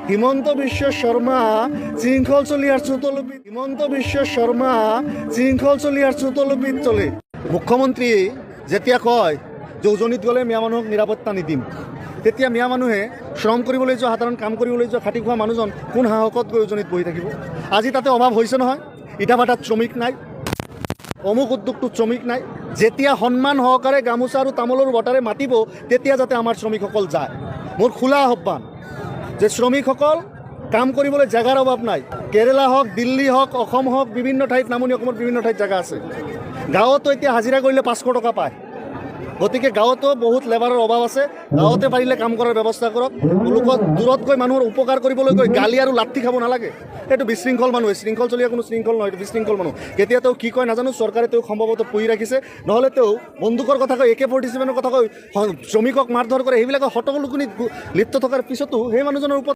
হিমন্ত বিশ্ব শৰ্মা শৃংখল চলিয়াৰ চুতলুপিত চলে। মুখ্যমন্ত্ৰী যেতিয়া কয় যে উজনিত গ'লে মিয়া মানুহক নিৰাপত্তা নিদিম, তেতিয়া মিয়া মানুহে শ্ৰম কৰিবলৈ যোৱা, সাধাৰণ কাম কৰিবলৈ যোৱা খাটি খোৱা মানুহজন কোন সাহসত গৈ উজনিত বহি থাকিব? আজি তাতে অভাৱ হৈছে নহয়, ইটা ভাটাত শ্ৰমিক নাই, অমুক উদ্যোগটোত শ্ৰমিক নাই। যেতিয়া সন্মান সহকাৰে গামোচা আৰু তামোলৰ বটাৰে মাতিব, তেতিয়া যাতে আমাৰ শ্ৰমিকসকল যায়। মোৰ খোলা আহ্বান যে শ্ৰমিকসকল কাম কৰিবলৈ জেগাৰ অভাৱ নাই। কেৰেলা হওক, দিল্লী হওক, অসম হওক, বিভিন্ন ঠাইত, নামনি অসমৰ বিভিন্ন ঠাইত জেগা আছে। গাঁৱতো এতিয়া হাজিৰা কৰিলে 500 টকা পায়। গতিকে গাঁৱতো বহুত লেবাৰৰ অভাৱ আছে। গাঁৱতে পাৰিলে কাম কৰাৰ ব্যৱস্থা কৰক। লোকক দূৰত গৈ মানুহৰ উপকাৰ কৰিবলৈ গৈ গালি আৰু লাঠি খাব নালাগে। এইটো বিশৃংখল মানুহ, শৃংখল চলিয়া কোনো শৃংখল নহয়, এইটো বিশৃংখল মানুহ। কেতিয়া তেওঁ কি কয় নাজানো, চৰকাৰে তেওঁক সম্ভৱতঃ পুহি ৰাখিছে। নহ'লে তেওঁ বন্দুকৰ কথা কয়, AK-47ৰ কথা কয়, শ্ৰমিকক মাৰধৰ কৰে, সেইবিলাকৰ হটকলুকুনিত লিপ্ত থকাৰ পিছতো সেই মানুহজনৰ ওপৰত